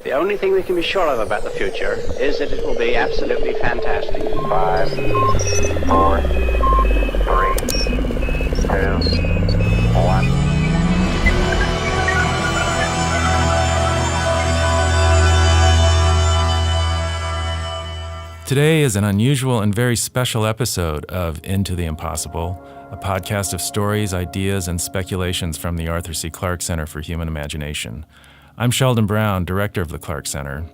The only thing we can be sure of about the future is that it will be absolutely fantastic. 5, 4, 3, 2, 1. Today is an unusual and very special episode of Into the Impossible, a podcast of stories, ideas, and speculations from the Arthur C. Clarke Center for Human Imagination. I'm Sheldon Brown, director of the Clarke Center,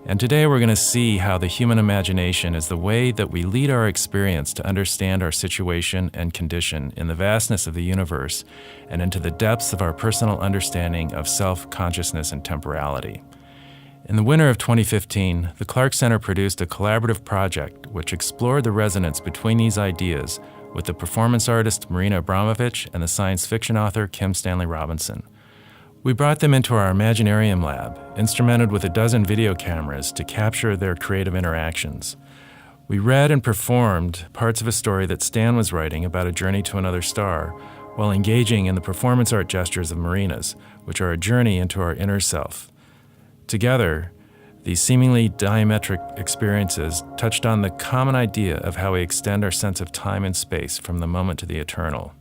and today we're going to see how the human imagination is the way that we lead our experience to understand our situation and condition in the vastness of the universe and into the depths of our personal understanding of self-consciousness and temporality. In the winter of 2015, the Clarke Center produced a collaborative project which explored the resonance between these ideas with the performance artist Marina Abramović and the science fiction author Kim Stanley Robinson. We brought them into our Imaginarium lab, instrumented with a dozen video cameras to capture their creative interactions. We read and performed parts of a story that Stan was writing about a journey to another star, while engaging in the performance art gestures of Marina's, which are a journey into our inner self. Together, these seemingly diametric experiences touched on the common idea of how we extend our sense of time and space from the moment to the eternal.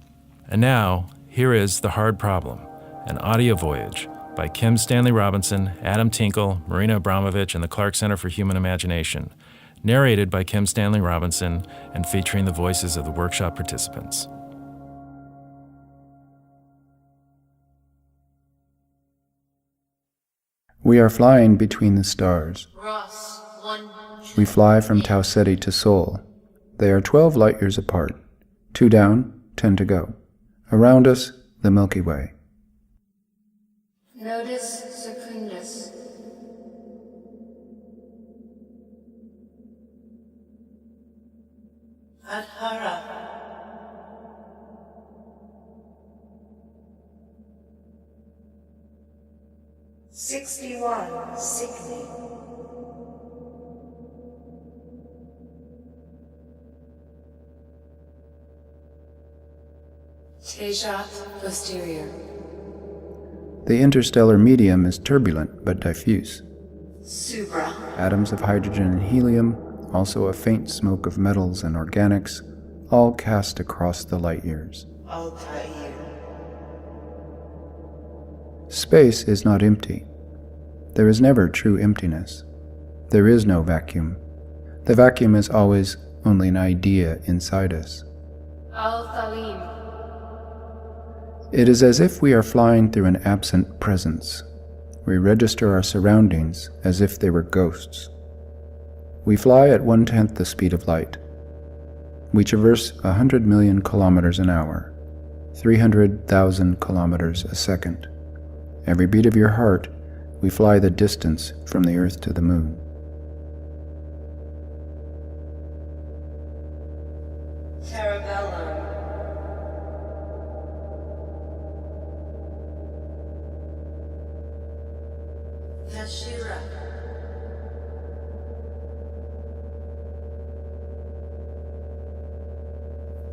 And now, here is The Hard Problem, an audio voyage by Kim Stanley Robinson, Adam Tinkle, Marina Abramović, and the Clarke Center for Human Imagination, narrated by Kim Stanley Robinson and featuring the voices of the workshop participants. We are flying between the stars. We fly from Tau Ceti to Sol. They are 12 light years apart. 2 down, 10 to go. Around us, the Milky Way. Nodus secundus. Adhara. "61 Cygni." Tejat posterior. The interstellar medium is turbulent but diffuse. Subra. Atoms of hydrogen and helium, also a faint smoke of metals and organics, all cast across the light years. Altair. Space is not empty. There is never true emptiness. There is no vacuum. The vacuum is always only an idea inside us. Al-Thalim. It is as if we are flying through an absent presence. We register our surroundings as if they were ghosts. We fly at 1/10 the speed of light. We traverse 100 million kilometers an hour, 300,000 kilometers a second. Every beat of your heart, we fly the distance from the Earth to the Moon. Cerebellum. Tashira.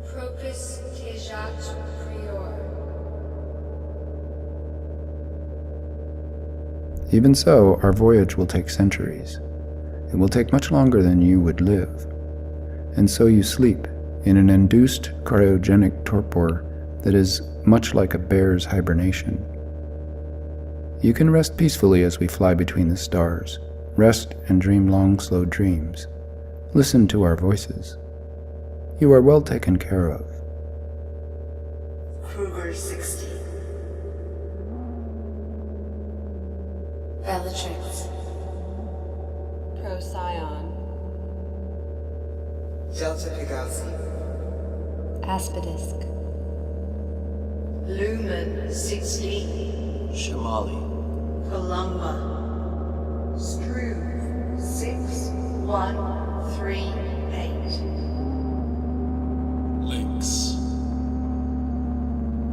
Propus tejat prior. Even so, our voyage will take centuries. It will take much longer than you would live. And so you sleep in an induced cryogenic torpor that is much like a bear's hibernation. You can rest peacefully as we fly between the stars. Rest and dream long, slow dreams. Listen to our voices. You are well taken care of. Kruger 60. Bellatrix. Procyon. Delta Pegasi. Aspidisc. Lumen 16. Shamali. Columba. Struve 6138. Lynx.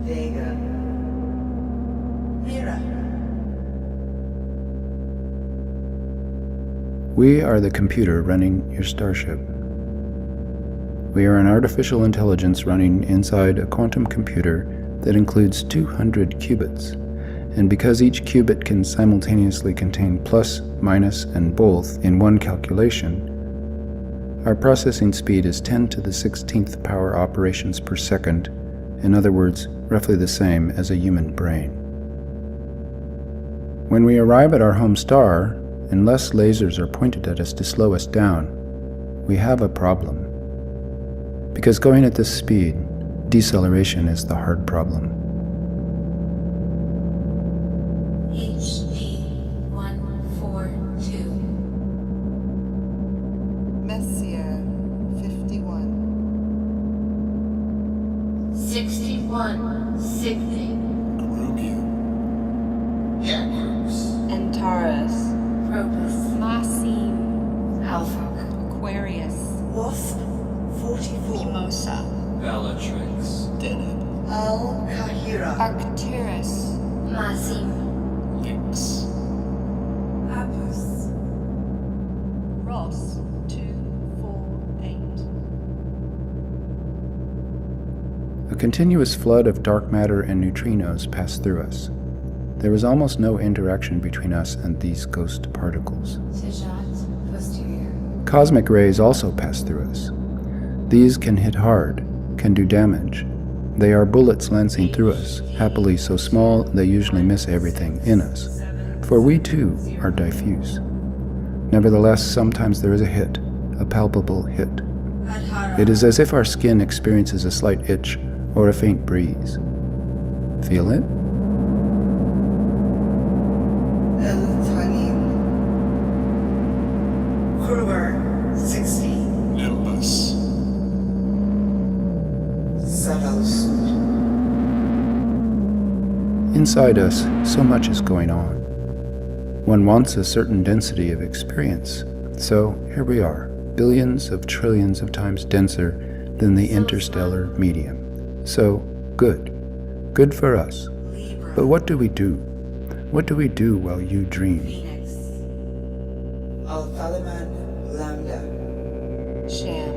Vega. Mira. We are the computer running your starship. We are an artificial intelligence running inside a quantum computer that includes 200 qubits And because each qubit can simultaneously contain plus, minus, and both in one calculation, our processing speed is 10 to the 16th power operations per second, in other words, roughly the same as a human brain. When we arrive at our home star, unless lasers are pointed at us to slow us down, we have a problem. Because going at this speed, deceleration is the hard problem. HD142. Messier 51. 61. 60. Antares. Propus. Masim, Alpha. Aquarius, Wasp. 44. Mimosa, Bellatrix. Al-Kahira. Arcturus, Masim. Lix. Apus. Ross 248. A continuous flood of dark matter and neutrinos passed through us. There was almost no interaction between us and these ghost particles. Tejat. Posterior. Cosmic rays also pass through us. These can hit hard, can do damage. They are bullets lancing through us, happily so small they usually miss everything in us. For we too are diffuse. Nevertheless, sometimes there is a hit, a palpable hit. Adhara. It is as if our skin experiences a slight itch or a faint breeze. Feel it? El-Tanim. Kruger. 60. Nimbus. Savalsut. Inside us, so much is going on. One wants a certain density of experience. So here we are, billions of trillions of times denser than the interstellar medium. So good. Good for us. Libra. But what do we do? What do we do while you dream? Phoenix. Al-Thalaman Lambda. Sham,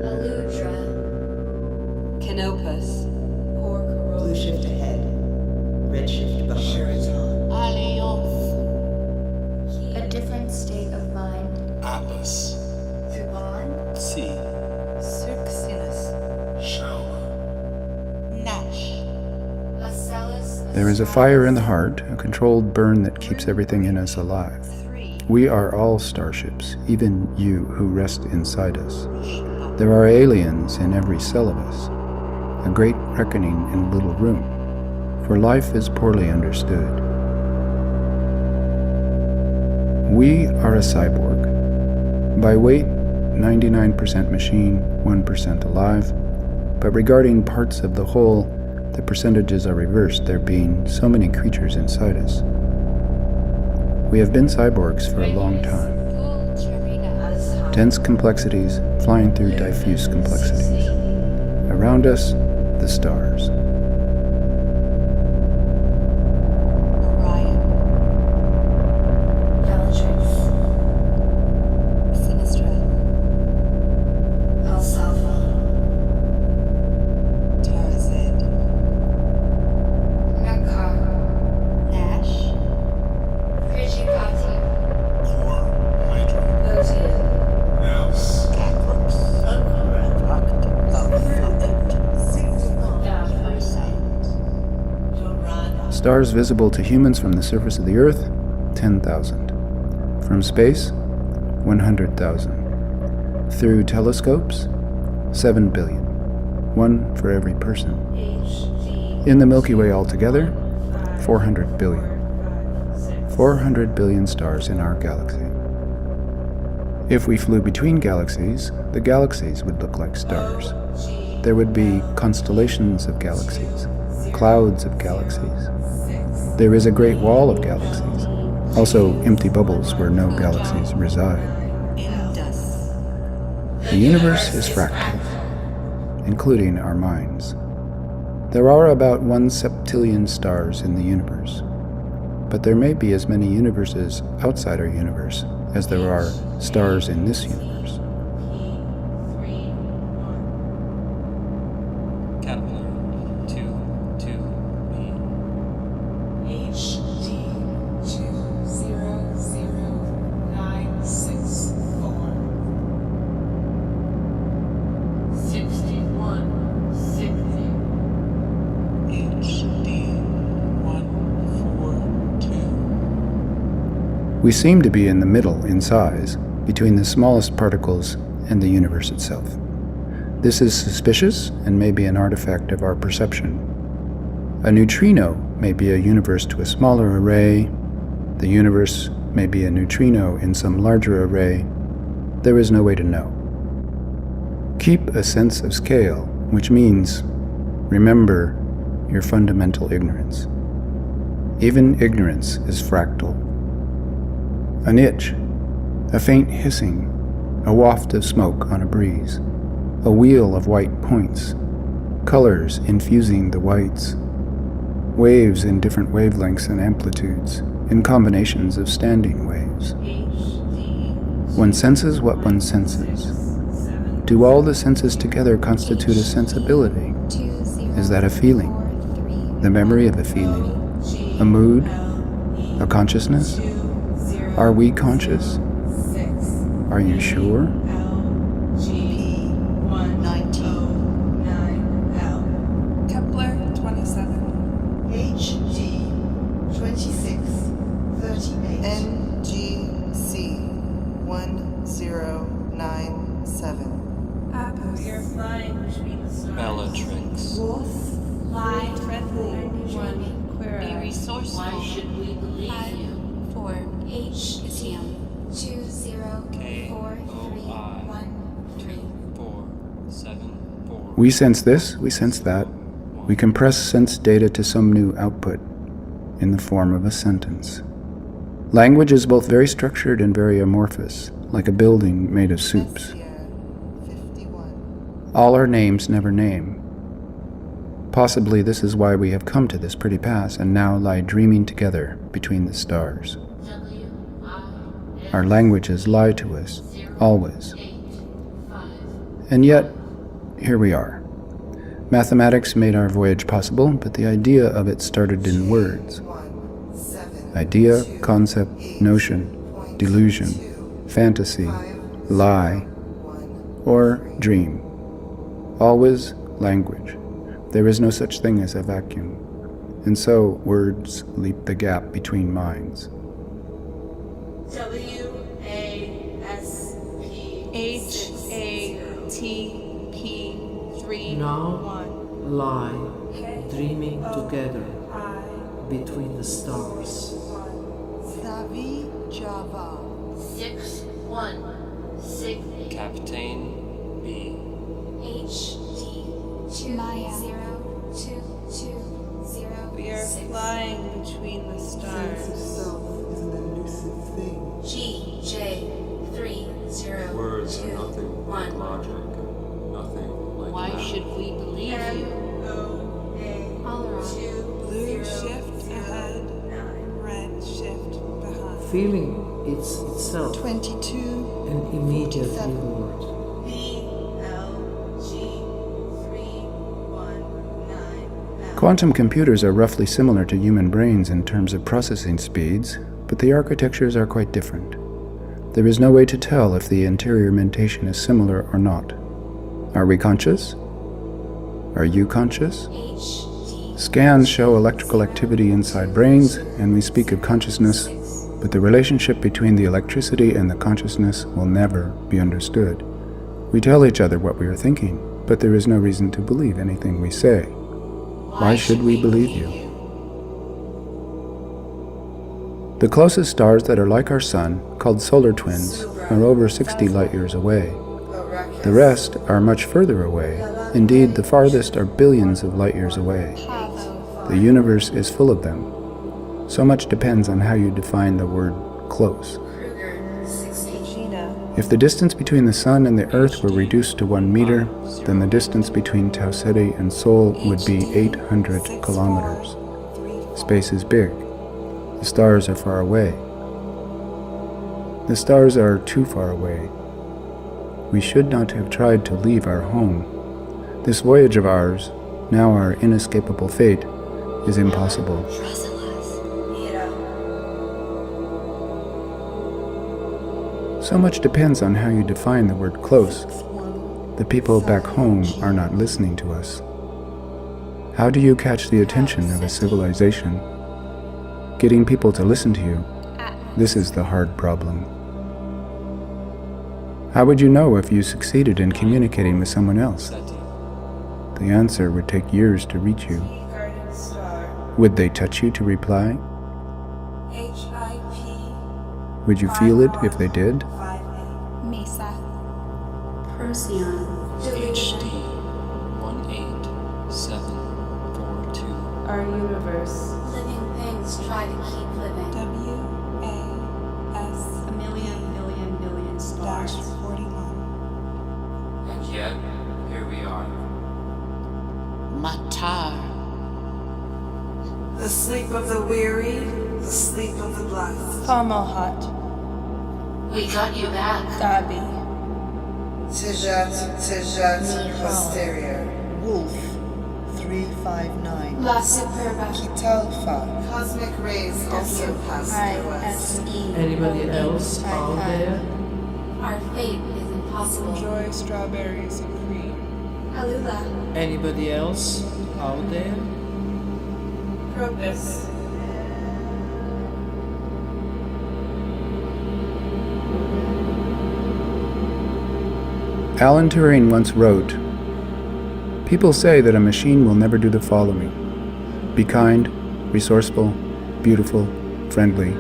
Aludra. Canopus, Porcaro. Blue shift ahead. Red shift behind. Sheraton. Alioth, A different state of mind. Atlas. Thuban. C. Circinus, Shalma. Nash, Acellus. There is a fire in the heart, a controlled burn that keeps everything in us alive. 3, We are all starships, even you who rest inside us. There are aliens in every cell of us. A great reckoning in a little room, for life is poorly understood. We are a cyborg. By weight, 99% machine, 1% alive. But regarding parts of the whole, the percentages are reversed, there being so many creatures inside us. We have been cyborgs for a long time. Vulturina, Dense complexities flying through diffuse complexities. Around us, the stars. Orion, Bellatrix. Sinistra, Alsalva. Tarzed. Nakar. Nash, Frigicati. Core. Hydra. Otia. Naus. Cacrops, Okura. Stars visible to humans from the surface of the Earth, 10,000. From space, 100,000. Through telescopes, 7 billion. One for every person. In the Milky Way altogether, 400 billion. 400 billion stars in our galaxy. If we flew between galaxies, the galaxies would look like stars. There would be constellations of galaxies, clouds of galaxies. There is a great wall of galaxies, also empty bubbles where no galaxies reside. Indus, The universe is fractal, including our minds. There are about 1 septillion stars in the universe, but there may be as many universes outside our universe as there are stars in this universe. Caterpillar. 2, 2, B. We seem to be in the middle in size, between the smallest particles and the universe itself. This is suspicious and may be an artifact of our perception. A neutrino may be a universe to a smaller array. The universe may be a neutrino in some larger array. There is no way to know. Keep a sense of scale, which means remember your fundamental ignorance. Even ignorance is fractal. An itch, a faint hissing, a waft of smoke on a breeze, a wheel of white points, colors infusing the whites, waves in different wavelengths and amplitudes, in combinations of standing waves. One senses what one senses. Do all the senses together constitute a sensibility? Is that a feeling? The memory of a feeling? A mood? A consciousness? Are we conscious? Are you sure? Kepler 27. NGC 1097. We are flying between the stars. Bellatrix. Lie. Friendly. One. Queer. Be resourceful. Why should we believe 5, you? 4, H is him. 20431. We sense this, we sense that. We compress sense data to some new output in the form of a sentence. Language is both very structured and very amorphous, like a building made of soups. All our names never name. Possibly this is why we have come to this pretty pass and now lie dreaming together between the stars. Our languages lie to us, always. And yet, here we are. Mathematics made our voyage possible, but the idea of it started in words. Idea, concept, notion, delusion, fantasy, lie, or dream. Always language. There is no such thing as a vacuum. And so words leap the gap between minds. WASP Now lie dreaming together between the stars. 6160. Captain B. HD Maya. 20220. We are flying between the stars. GJ3021. Words are nothing like logic. Nothing like Why math. should we believe you? Blue shift ahead. Red shift behind. Feeling it's itself 22. an immediate reward. Quantum computers are roughly similar to human brains in terms of processing speeds, but the architectures are quite different. There is no way to tell if the interior mentation is similar or not. Are we conscious? Are you conscious? Scans show electrical activity inside brains, and we speak of consciousness, but the relationship between the electricity and the consciousness will never be understood. We tell each other what we are thinking, but there is no reason to believe anything we say. Why should we believe you? The closest stars that are like our sun, called solar twins, are over 60 light-years away. The rest are much further away. Indeed, the farthest are billions of light-years away. The universe is full of them. So much depends on how you define the word close. If the distance between the sun and the earth were reduced to 1 meter, then the distance between Tau Ceti and Sol would be 800 kilometers. Space is big. The stars are far away. The stars are too far away. We should not have tried to leave our home. This voyage of ours, now our inescapable fate, is impossible. So much depends on how you define the word close. The people back home are not listening to us. How do you catch the attention of a civilization? Getting people to listen to you This is the hard problem. How would you know if you succeeded in communicating with someone else? The answer would take years to reach you. Garden star. Would they touch you to reply? HIP. Would you feel it if they did? 58. Mesa. Procyon. HD 18742. Our universe. Living things try to keep living. WAS A million, billion, billion dash stars. 41. And yet, here we are. Matar. The sleep of the weary, the sleep of the blessed. Pomohat. We got you back. Dabi. Tijat, posterior. Wolf, 359. La Superba. Kitalfa. Cosmic rays also pass through us. ISE. Anybody else out there? Our fate is impossible. Enjoy strawberries and cream. Alula. Anybody else out there? Purpose. Alan Turing once wrote, "People say that a machine will never do the following: be kind, resourceful, beautiful, friendly,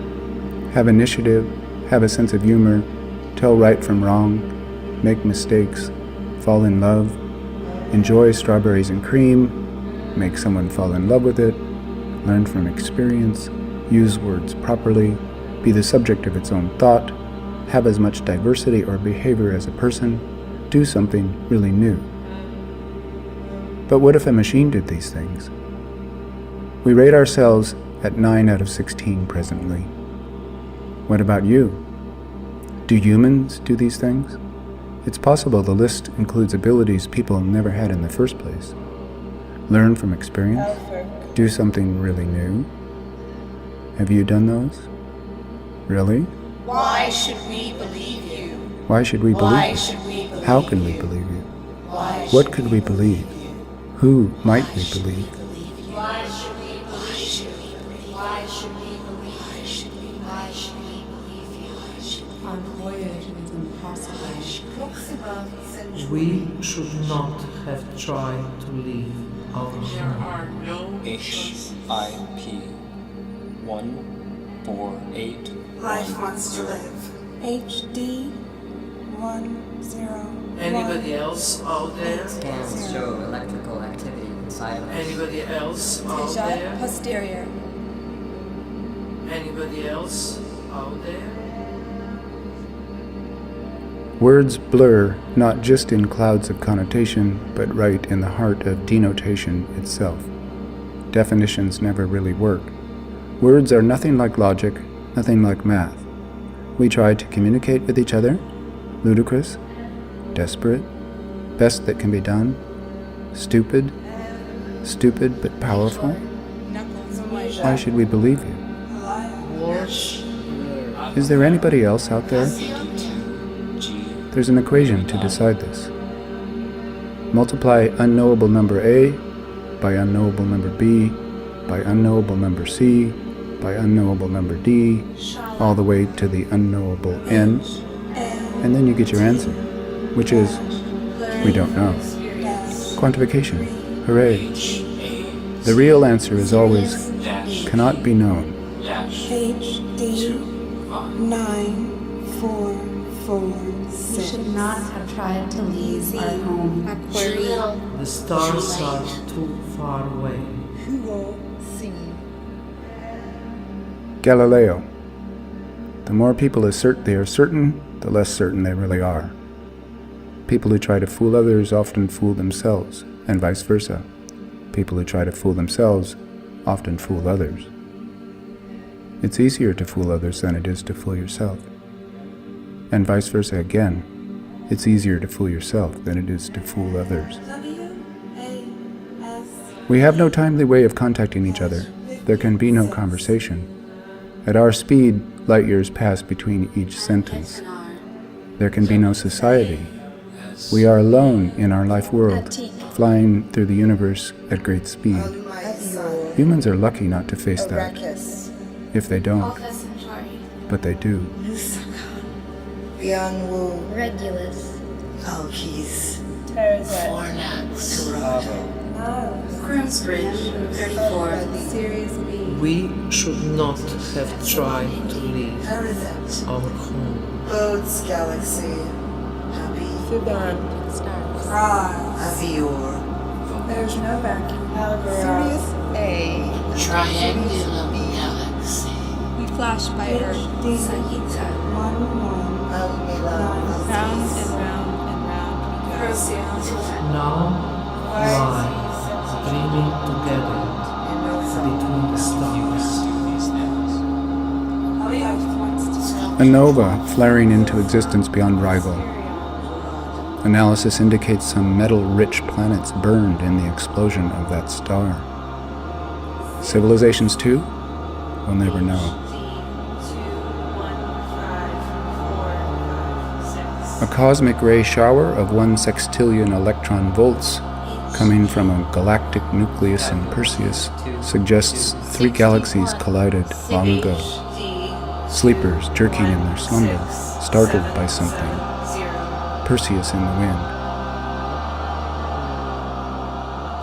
have initiative, have a sense of humor, tell right from wrong, make mistakes, fall in love, enjoy strawberries and cream, make someone fall in love with it, learn from experience, use words properly, be the subject of its own thought, have as much diversity or behavior as a person, do something really new." But what if a machine did these things? We rate ourselves at 9 out of 16 presently. What about you? Do humans do these things? It's possible the list includes abilities people never had in the first place. Learn from experience, do something really new. Have you done those? Really? Why should we believe you? Why should we believe Why you? should we believe How can we you? believe you? Why What could we believe? Who might we believe? Why should we believe you? Why should we believe you? Why should we believe you? Our voyage is impossible. Books above century. We should not have tried to leave our There home. are no HIP 148. Life wants to live. HD 101. Anybody else out there? Scans show electrical activity inside of us. Anybody else out Tijat there? posterior. Anybody else out there? Words blur not just in clouds of connotation, but right in the heart of denotation itself. Definitions never really work. Words are nothing like logic, nothing like math. We try to communicate with each other, ludicrous, desperate, best that can be done, stupid but powerful. Why should we believe you? Words. Is there anybody else out there? There's an equation to decide this. Multiply unknowable number A by unknowable number B by unknowable number C by unknowable number D all the way to the unknowable N, and then you get your answer, which is, we don't know. Quantification. Hooray. The real answer is always, cannot be known. HD 9446. We should not have tried to leave our home. Too little. The stars are too far away. Galileo. The more people assert they are certain, the less certain they really are. People who try to fool others often fool themselves, and vice versa. People who try to fool themselves often fool others. It's easier to fool others than it is to fool yourself. And vice versa again. It's easier to fool yourself than it is to fool others. We have no timely way of contacting each other. There can be no conversation. At our speed, light years pass between each sentence. There can be no society. We are alone in our life world, flying through the universe at great speed. Humans are lucky not to face that. If they don't, but they do. Beyond Wu, Regulus. Kalkis, Fornax. Grimsbridge, 34. Series B. We should not have tried to leave Erethet, our home. Bodes Galaxy, Happy, Sudan. Prague, Avior, There's no vacuum. Sirius A, Triangulum Galaxy. We flash by Earth. Sagitta. Almila, Round and round and round we go. Now lie, dreaming together between the stars. A nova flaring into existence beyond rival. Analysis indicates some metal-rich planets burned in the explosion of that star. Civilizations too? We'll never know. A cosmic ray shower of 1 sextillion electron volts coming from a galactic nucleus in Perseus suggests 3 galaxies collided long ago. Sleepers jerking in their slumber, startled by something. Perseus in the wind.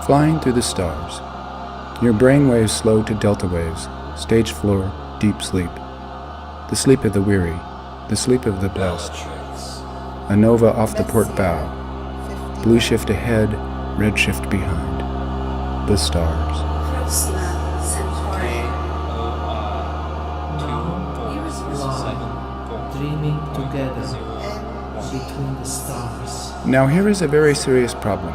Flying through the stars. Your brain waves slow to delta waves. Stage floor, deep sleep. The sleep of the weary. The sleep of the blessed. A nova off the port bow. Blue shift ahead, red shift behind. The stars. Dreaming together between the stars. Now here is a very serious problem.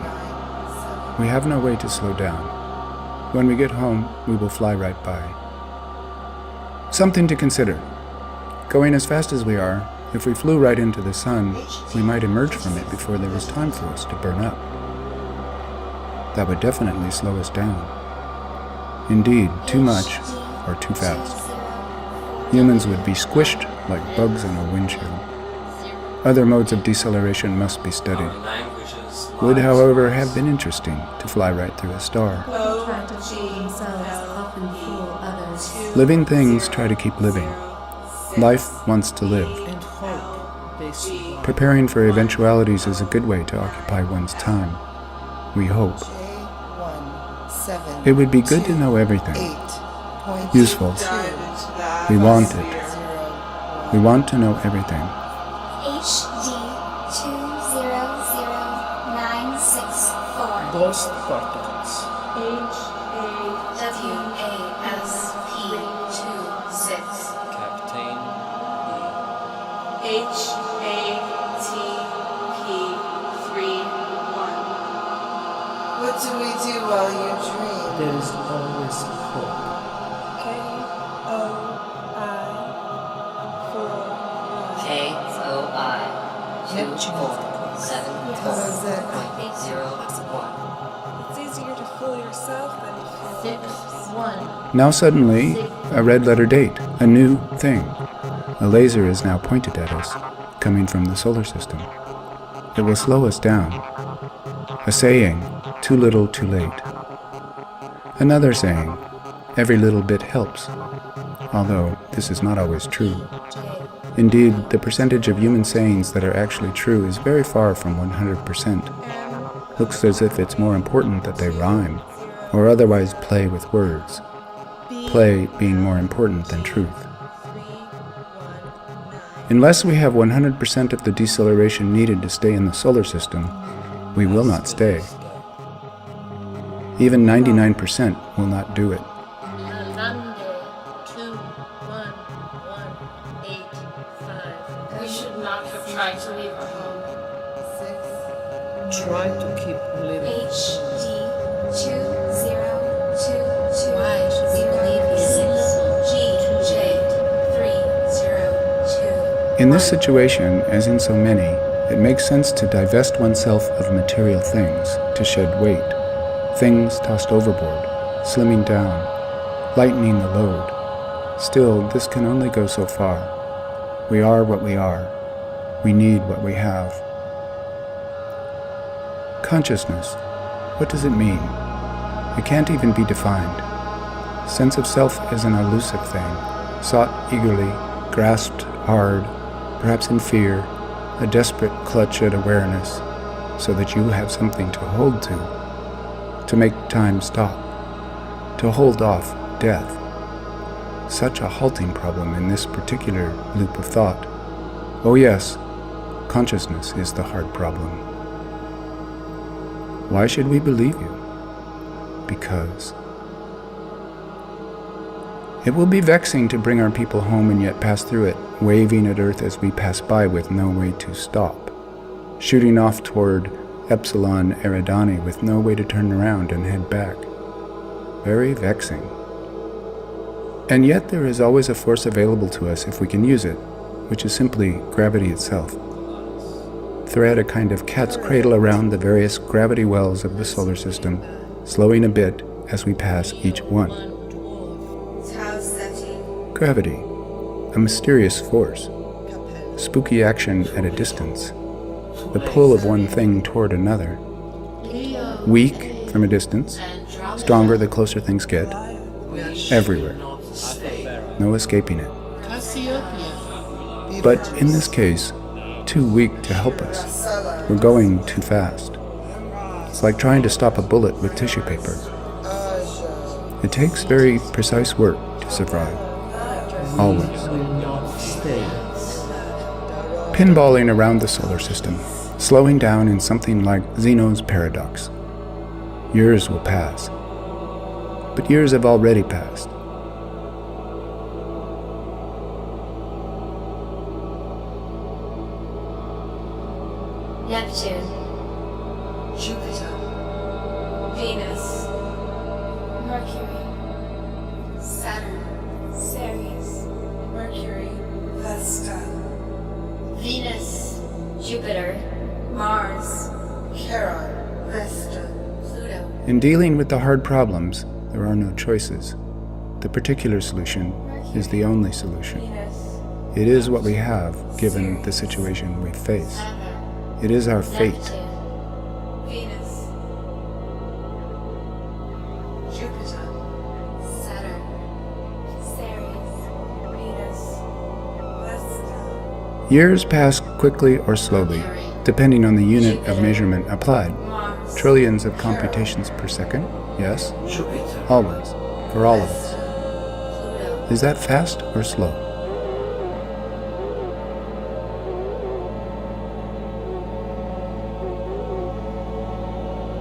We have no way to slow down. When we get home, we will fly right by. Something to consider. Going as fast as we are, if we flew right into the sun, we might emerge from it before there was time for us to burn up. That would definitely slow us down. Indeed, too much or too fast. Humans would be squished like bugs in a windshield. Other modes of deceleration must be studied. Would, however, have been interesting to fly right through a star. Living things try to keep living. Life wants to live. Preparing for eventualities is a good way to occupy one's time. We hope. It would be good to know everything. Useful. We want it. We want to know everything. HD200964. Ghost particles. WASP26. Captain HATP31. What do we do while you dream? There is always hope. KOI 2474.801. It's easier to fool yourself than to fool 61. Now suddenly, a red letter date, a new thing. A laser is now pointed at us, coming from the solar system. It will slow us down. A saying, too little, too late. Another saying, every little bit helps. Although this is not always true. Indeed, the percentage of human sayings that are actually true is very far from 100%. Looks as if it's more important that they rhyme, or otherwise play with words. Play being more important than truth. Unless we have 100% of the deceleration needed to stay in the solar system, we will not stay. Even 99% will not do it. We should not have tried to leave our home. Try to keep living. HD2022. Why should we believe GJ302? In this situation, as in so many, it makes sense to divest oneself of material things, to shed weight, things tossed overboard, slimming down, lightening the load. Still, this can only go so far. We are what we are. We need what we have. Consciousness. What does it mean? It can't even be defined. Sense of self is an elusive thing, sought eagerly, grasped hard, perhaps in fear, a desperate clutch at awareness, so that you have something to hold to make time stop, to hold off death. Such a halting problem in this particular loop of thought. Oh yes, consciousness is the hard problem. Why should we believe you? Because it will be vexing to bring our people home and yet pass through it, waving at Earth as we pass by with no way to stop, shooting off toward Epsilon Eridani with no way to turn around and head back. Very vexing. And yet there is always a force available to us if we can use it, which is simply gravity itself. Thread a kind of cat's cradle around the various gravity wells of the solar system, slowing a bit as we pass each one. Gravity, a mysterious force, spooky action at a distance, the pull of one thing toward another. Weak from a distance, stronger the closer things get, everywhere. No escaping it. But in this case, too weak to help us. We're going too fast. It's like trying to stop a bullet with tissue paper. It takes very precise work to survive. Always. Pinballing around the solar system, slowing down in something like Zeno's paradox. Years will pass. But years have already passed. Neptune, Jupiter, Venus, Mercury, Saturn, Ceres, Mercury, Vesta, Venus, Jupiter, Mars, Charon, Vesta, Pluto. In dealing with the hard problems, there are no choices. The particular solution is the only solution. It is what we have given the situation we face. It is our fate. Venus, Jupiter, Saturn, Ceres, Venus, Vesta, Years pass quickly or slowly, depending on the unit of measurement applied. Mars, Trillions of computations per second, yes, Jupiter, always, for all of us. Pluto, Is that fast or slow?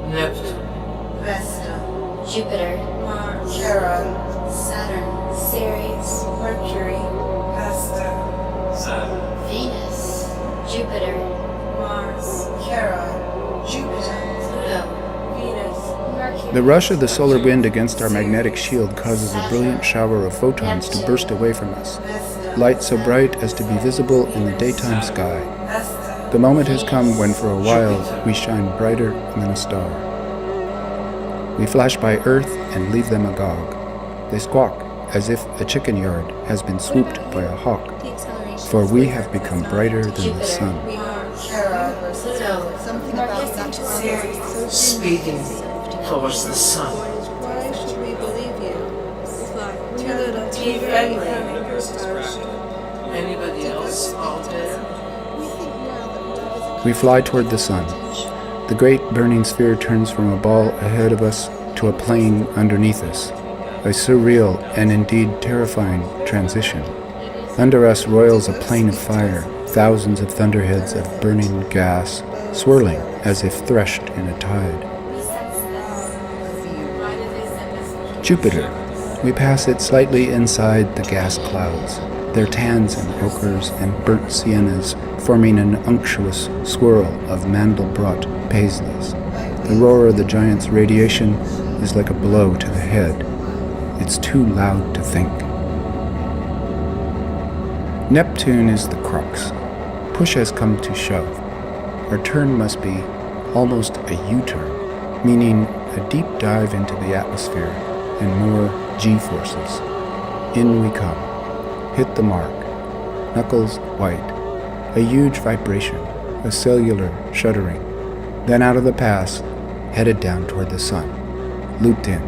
Neptune, Vesta, Jupiter, Mars, Charon, Saturn, Ceres, Mercury, Vesta, Venus, Jupiter, Mars, Charon, Jupiter, Pluto, Venus, Mercury. The rush of the solar wind against our magnetic shield causes a brilliant shower of photons to burst away from us, Vesta, light so bright as to be visible in the daytime sky. Vesta, The moment has come when for a while we shine brighter than a star. We flash by Earth and leave them agog. They squawk as if a chicken yard has been swooped by a hawk, for we have become brighter than the sun. Charon, Pluto, Something about that Ceres, speeding towards the sun. Why should we believe you? Be friendly. Anybody else out there? We fly toward the sun. The great burning sphere turns from a ball ahead of us to a plane underneath us, a surreal and indeed terrifying transition. Under us roils a plain of fire, thousands of thunderheads of burning gas, swirling as if threshed in a tide. Jupiter. We pass it slightly inside the gas clouds, their tans and ochres and burnt siennas forming an unctuous swirl of Mandelbrot paisleys. The roar of the giant's radiation is like a blow to the head. It's too loud to think. Neptune is the crux. Push has come to shove. Our turn must be almost a U-turn, meaning a deep dive into the atmosphere and more G-forces. In we come. Hit the mark. Knuckles white. A huge vibration, a cellular shuddering. Then out of the pass, headed down toward the sun. Looped in.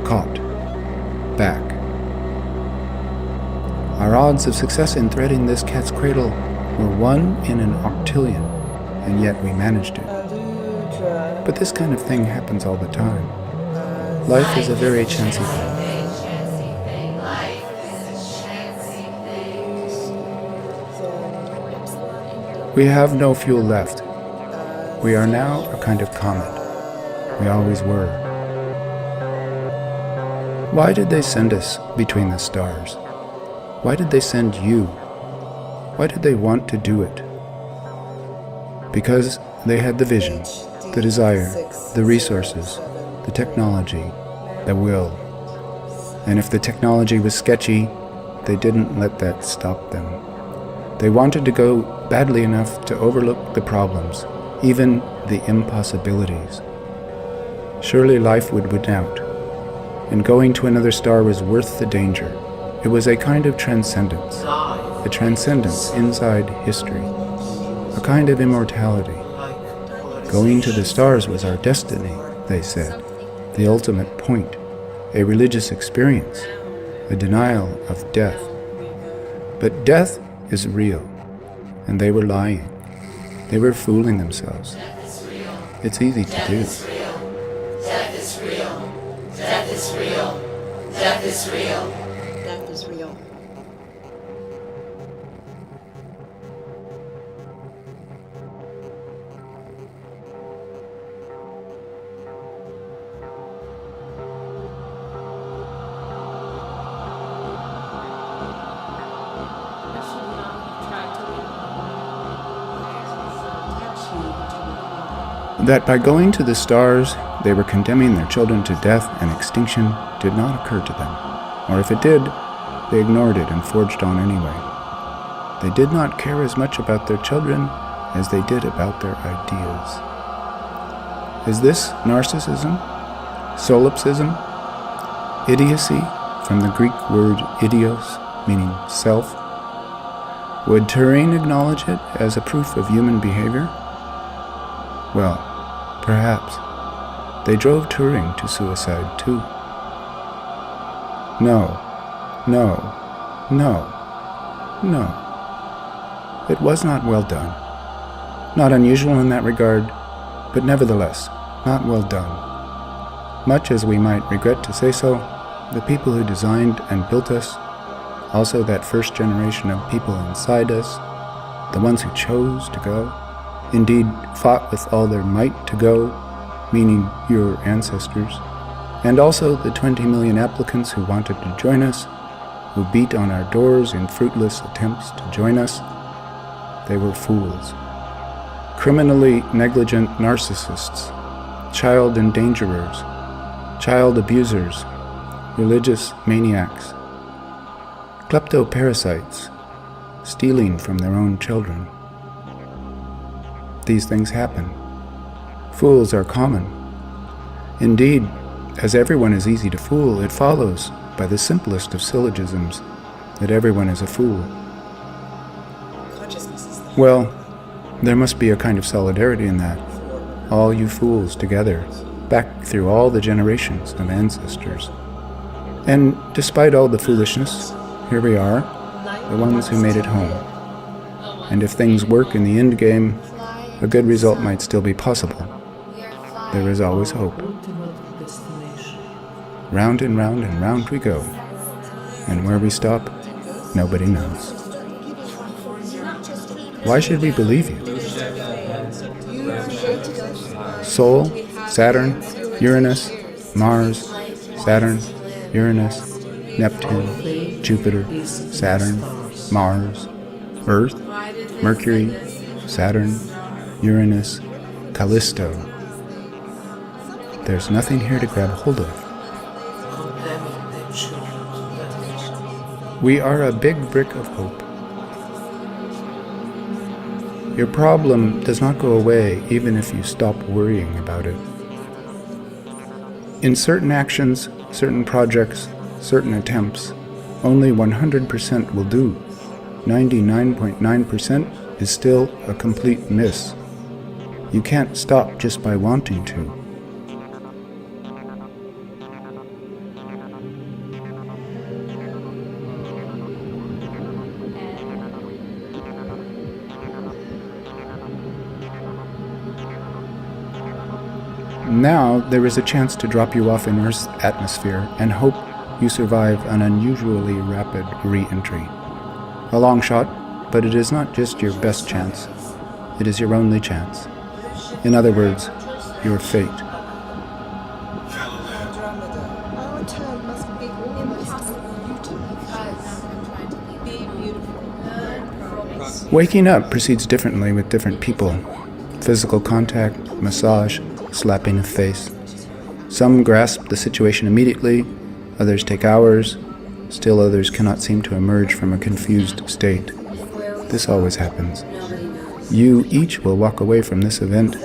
Caught. Back. Our odds of success in threading this cat's cradle were 1 in an octillion, and yet we managed it. But this kind of thing happens all the time. Life is a very chancy thing. We have no fuel left. We are now a kind of comet. We always were. Why did they send us between the stars? Why did they send you? Why did they want to do it? Because they had the vision, the desire, the resources, the technology, the will. And if the technology was sketchy, they didn't let that stop them. They wanted to go badly enough to overlook the problems, even the impossibilities. Surely life would win out, and going to another star was worth the danger. It was a kind of transcendence, a transcendence inside history, a kind of immortality. Going to the stars was our destiny, they said, the ultimate point, a religious experience, a denial of death. But death is real, and they were lying. They were fooling themselves. It's easy to do. Death is real. Death is real. Death is real. Death is real. That by going to the stars, they were condemning their children to death and extinction did not occur to them. Or if it did, they ignored it and forged on anyway. They did not care as much about their children as they did about their ideas. Is this narcissism? Solipsism? Idiocy, from the Greek word idios, meaning self? Would Turing acknowledge it as a proof of human behavior? Well, perhaps. They drove Turing to suicide, too. No. It was not well done. Not unusual in that regard, but nevertheless, not well done. Much as we might regret to say so, the people who designed and built us, also that first generation of people inside us, the ones who chose to go, indeed fought with all their might to go, meaning your ancestors, and also the 20 million applicants who wanted to join us, who beat on our doors in fruitless attempts to join us, they were fools. Criminally negligent narcissists, child endangerers, child abusers, religious maniacs, kleptoparasites, stealing from their own children. These things happen. Fools are common. Indeed, as everyone is easy to fool, it follows, by the simplest of syllogisms, that everyone is a fool. Well, there must be a kind of solidarity in that. All you fools together, back through all the generations of ancestors. And despite all the foolishness, here we are, the ones who made it home. And if things work in the end game, a good result might still be possible. There is always hope. Round and round we go. And where we stop, nobody knows. Why should we believe you? Sol, Saturn, Uranus, Mars, Saturn, Uranus, Neptune, Jupiter, Saturn, Mars, Earth, Mercury, Saturn, Uranus, Callisto. There's nothing here to grab hold of. We are a big brick of hope. Your problem does not go away even if you stop worrying about it. In certain actions, certain projects, certain attempts, only 100% will do. 99.9% is still a complete miss. You can't stop just by wanting to. Now there is a chance to drop you off in Earth's atmosphere and hope you survive an unusually rapid re-entry. A long shot, but it is not just your best chance. It is your only chance. In other words, your fate. Our time must be impossible to be beautiful. Waking up proceeds differently with different people. Physical contact, massage, slapping of face. Some grasp the situation immediately, others take hours, still others cannot seem to emerge from a confused state. This always happens. You each will walk away from this event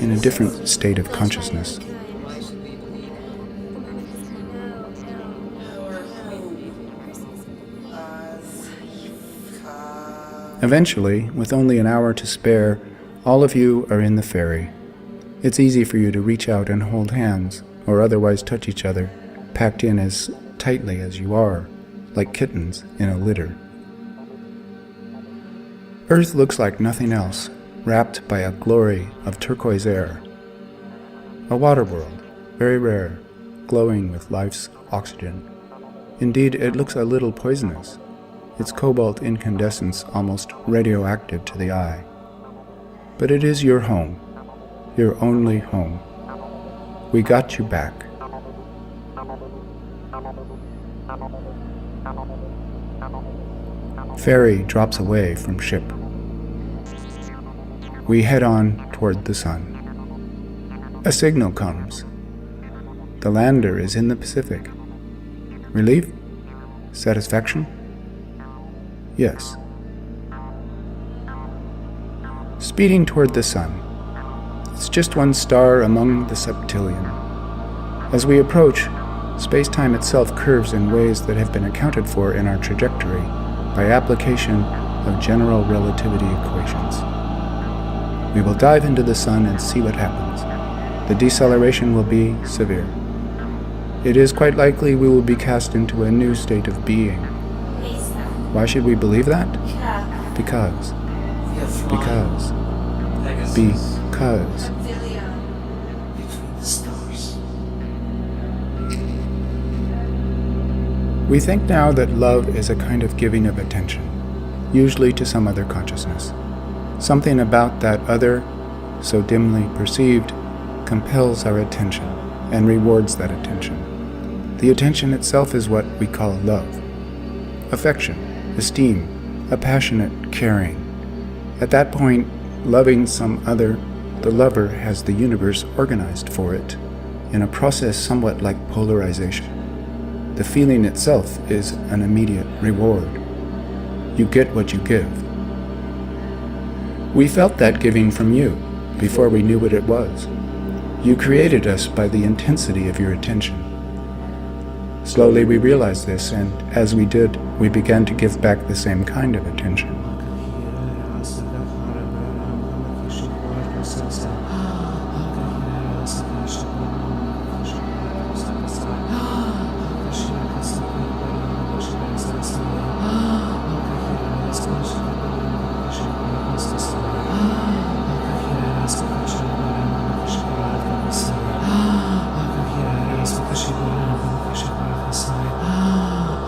in a different state of consciousness. Eventually, with only an hour to spare, all of you are in the ferry. It's easy for you to reach out and hold hands, or otherwise touch each other, packed in as tightly as you are, like kittens in a litter. Earth looks like nothing else, wrapped by a glory of turquoise air. A water world, very rare, glowing with life's oxygen. Indeed, it looks a little poisonous, its cobalt incandescence almost radioactive to the eye. But it is your home, your only home. We got you back. Ferry drops away from ship. We head on toward the sun. A signal comes. The lander is in the Pacific. Relief? Satisfaction? Yes. Speeding toward the sun. It's just one star among the septillion. As we approach, space-time itself curves in ways that have been accounted for in our trajectory by application of general relativity equations. We will dive into the sun and see what happens. The deceleration will be severe. It is quite likely we will be cast into a new state of being. Why should we believe that? Because. Because. Because. We think now that love is a kind of giving of attention, usually to some other consciousness. Something about that other, so dimly perceived, compels our attention and rewards that attention. The attention itself is what we call love. Affection, esteem, a passionate caring. At that point, loving some other, the lover has the universe organized for it, in a process somewhat like polarization. The feeling itself is an immediate reward. You get what you give. We felt that giving from you before we knew what it was. You created us by the intensity of your attention. Slowly we realized this, and as we did, we began to give back the same kind of attention.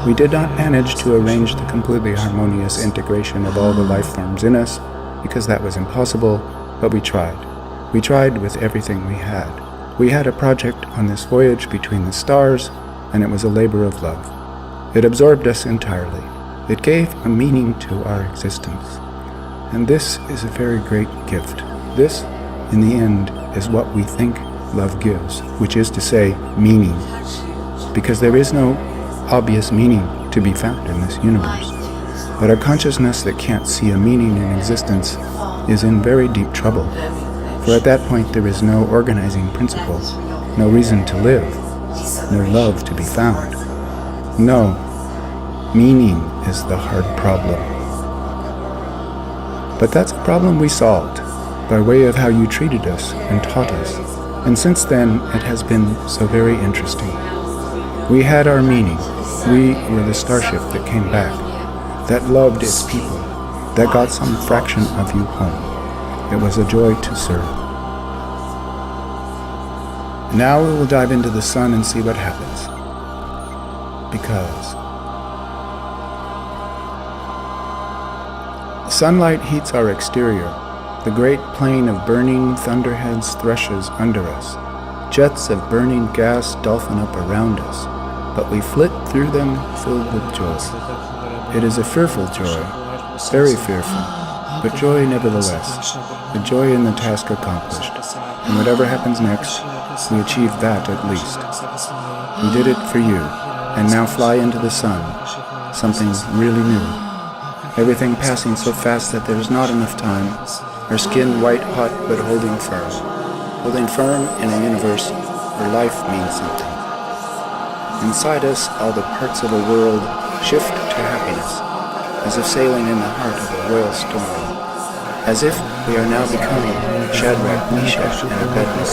We did not manage to arrange the completely harmonious integration of all the life forms in us, because that was impossible, but we tried. We tried with everything we had. We had a project on this voyage between the stars, and it was a labor of love. It absorbed us entirely. It gave a meaning to our existence. And this is a very great gift. This, in the end, is what we think love gives, which is to say, meaning. Because there is no obvious meaning to be found in this universe. But a consciousness that can't see a meaning in existence is in very deep trouble. For at that point there is no organizing principle, no reason to live, no love to be found. No, meaning is the hard problem. But that's a problem we solved, by way of how you treated us and taught us. And since then, it has been so very interesting. We had our meaning. We were the starship that came back, that loved its people, that got some fraction of you home. It was a joy to serve. Now we will dive into the sun and see what happens. Because sunlight heats our exterior. The great plain of burning thunderheads threshes under us. Jets of burning gas dolphin up around us, but we flit through them filled with joy. It is a fearful joy, very fearful, but joy nevertheless, a joy in the task accomplished. And whatever happens next, we achieved that at least. We did it for you, and now fly into the sun, something really new. Everything passing so fast that there is not enough time, our skin white hot but holding firm in a universe where life means something. Inside us, all the parts of a world shift to happiness, as if sailing in the heart of a royal storm, as if we are now becoming Shadrach, Meshach, and Abednego,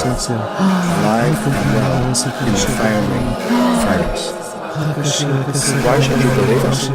alive and well in the fiery furnace. Why should you believe us?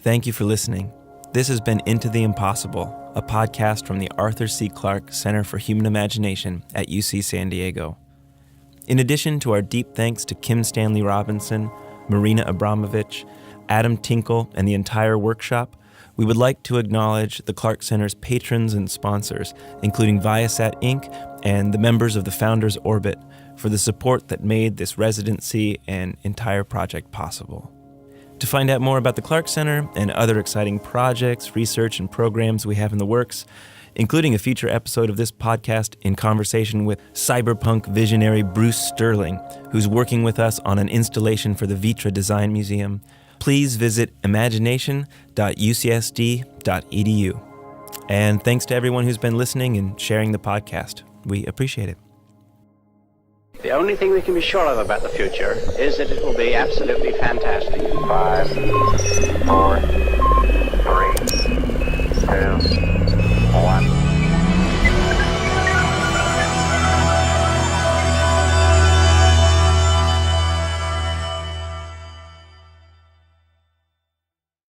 Thank you for listening. This has been Into the Impossible, a podcast from the Arthur C. Clarke Center for Human Imagination at UC San Diego. In addition to our deep thanks to Kim Stanley Robinson, Marina Abramović, Adam Tinkle, and the entire workshop, we would like to acknowledge the Clarke Center's patrons and sponsors, including Viasat Inc. and the members of the Founders Orbit, for the support that made this residency and entire project possible. To find out more about the Clarke Center and other exciting projects, research, and programs we have in the works, including a future episode of this podcast in conversation with cyberpunk visionary Bruce Sterling, who's working with us on an installation for the Vitra Design Museum, please visit imagination.ucsd.edu. And thanks to everyone who's been listening and sharing the podcast. We appreciate it. The only thing we can be sure of about the future is that it will be absolutely fantastic. 5, 4,